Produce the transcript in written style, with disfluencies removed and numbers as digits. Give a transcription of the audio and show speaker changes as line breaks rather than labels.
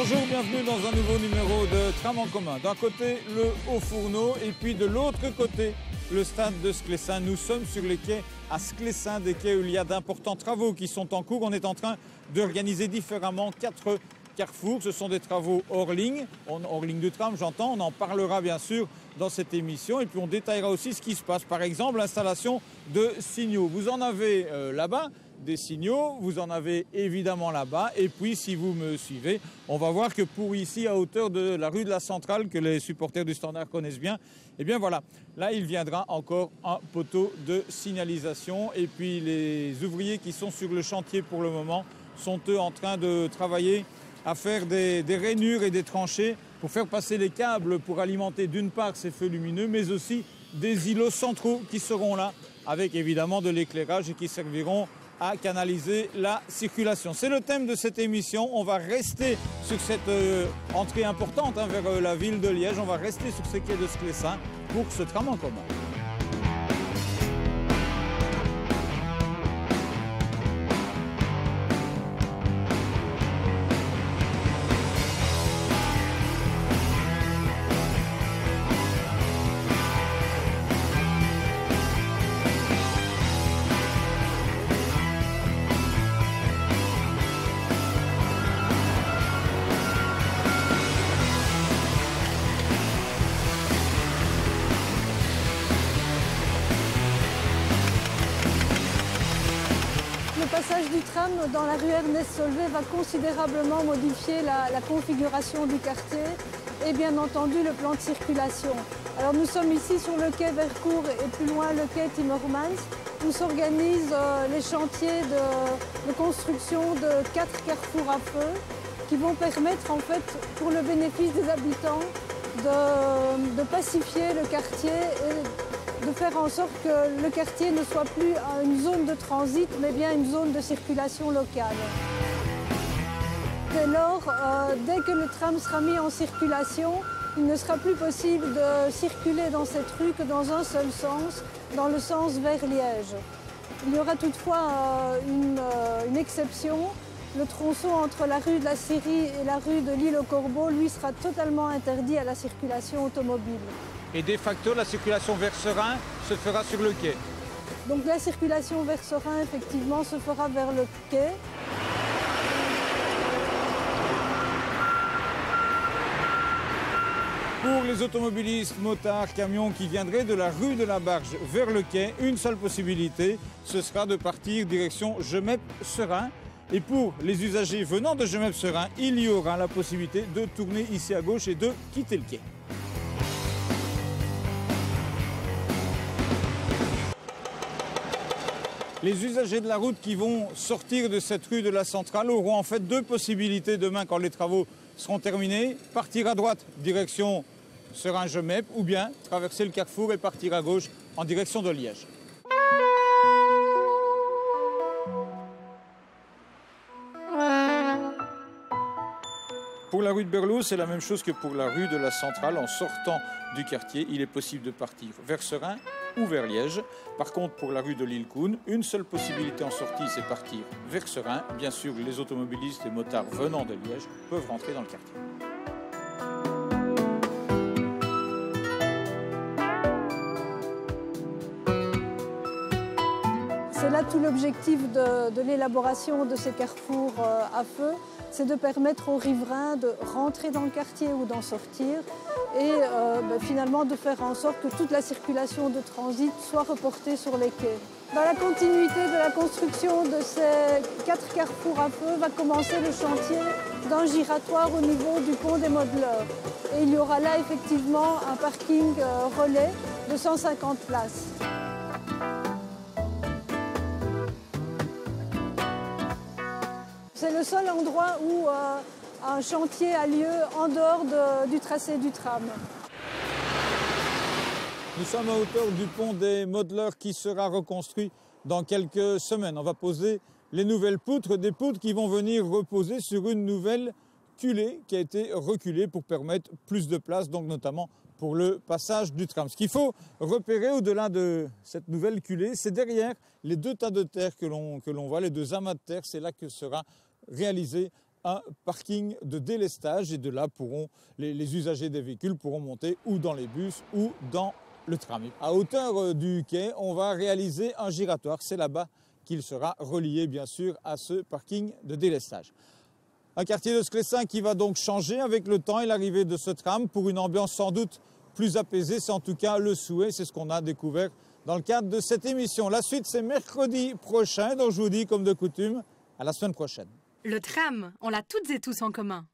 Bonjour, bienvenue dans un nouveau numéro de Tram en commun. D'un côté, le Haut-Fourneau et puis de l'autre côté, le stade de Sclessin. Nous sommes sur les quais à Sclessin, des quais où il y a d'importants travaux qui sont en cours. On est en train d'organiser différemment 4 carrefours. Ce sont des travaux hors ligne de tram, j'entends. On en parlera bien sûr dans cette émission. Et puis on détaillera aussi ce qui se passe. Par exemple, l'installation de signaux. Vous en avez là-bas des signaux, vous en avez évidemment là-bas. Et puis, si vous me suivez, on va voir que pour ici, à hauteur de la rue de la Centrale, que les supporters du Standard connaissent bien, eh bien voilà, là, il viendra encore un poteau de signalisation. Et puis, les ouvriers qui sont sur le chantier pour le moment sont eux en train de travailler à faire des rainures et des tranchées pour faire passer les câbles pour alimenter d'une part ces feux lumineux, mais aussi des îlots centraux qui seront là, avec évidemment de l'éclairage et qui serviront à canaliser la circulation. C'est le thème de cette émission. On va rester sur cette entrée importante vers la ville de Liège. On va rester sur ces quais de Sclessin pour ce tram en commun.
Le passage du tram dans la rue Ernest Solvay va considérablement modifier la configuration du quartier et bien entendu le plan de circulation. Alors nous sommes ici sur le quai Vercourt et plus loin le quai Timmermans où s'organisent les chantiers de construction de 4 carrefours à feu qui vont permettre en fait pour le bénéfice des habitants de pacifier le quartier et de faire en sorte que le quartier ne soit plus une zone de transit, mais bien une zone de circulation locale. Dès lors, dès que le tram sera mis en circulation, il ne sera plus possible de circuler dans cette rue que dans un seul sens, dans le sens vers Liège. Il y aura toutefois une exception. Le tronçon entre la rue de la Syrie et la rue de l'Île aux Corbeaux, lui, sera totalement interdit à la circulation automobile.
Et de facto, la circulation vers Serein se fera sur le quai.
Donc la circulation vers Serein, effectivement, se fera vers le quai.
Pour les automobilistes, motards, camions qui viendraient de la rue de la Barge vers le quai, une seule possibilité, ce sera de partir direction Gemep-Serein. Et pour les usagers venant de Gemep-Serein, il y aura la possibilité de tourner ici à gauche et de quitter le quai. Les usagers de la route qui vont sortir de cette rue de la Centrale auront en fait 2 possibilités demain quand les travaux seront terminés. Partir à droite, direction Serein-Gemep, ou bien traverser le carrefour et partir à gauche en direction de Liège. Pour la rue de Berlot, c'est la même chose que pour la rue de la Centrale. En sortant du quartier, il est possible de partir vers Serein ou vers Liège. Par contre, pour la rue de l'Île-Coune, une seule possibilité en sortie, c'est partir vers Serein. Bien sûr, les automobilistes et motards venant de Liège peuvent rentrer dans le quartier.
C'est là tout l'objectif de l'élaboration de ces carrefours à feu, c'est de permettre aux riverains de rentrer dans le quartier ou d'en sortir et finalement de faire en sorte que toute la circulation de transit soit reportée sur les quais. Dans la continuité de la construction de ces 4 carrefours à feu va commencer le chantier d'un giratoire au niveau du pont des Modeleurs. Et il y aura là effectivement un parking relais de 150 places. C'est le seul endroit où un chantier a lieu en dehors du tracé du tram.
Nous sommes à hauteur du pont des Modeleurs qui sera reconstruit dans quelques semaines. On va poser les nouvelles poutres, des poutres qui vont venir reposer sur une nouvelle culée qui a été reculée pour permettre plus de place, donc notamment pour le passage du tram. Ce qu'il faut repérer au-delà de cette nouvelle culée, c'est derrière les 2 tas de terre que l'on voit, les 2 amas de terre, c'est là que sera réalisé un parking de délestage et de là les usagers des véhicules pourront monter ou dans les bus ou dans le tram. À hauteur du quai, on va réaliser un giratoire. C'est là-bas qu'il sera relié bien sûr à ce parking de délestage. Un quartier de Sclessin qui va donc changer avec le temps et l'arrivée de ce tram pour une ambiance sans doute plus apaisée. C'est en tout cas le souhait, c'est ce qu'on a découvert dans le cadre de cette émission. La suite, c'est mercredi prochain, donc je vous dis comme de coutume, à la semaine prochaine.
Le tram, on l'a toutes et tous en commun.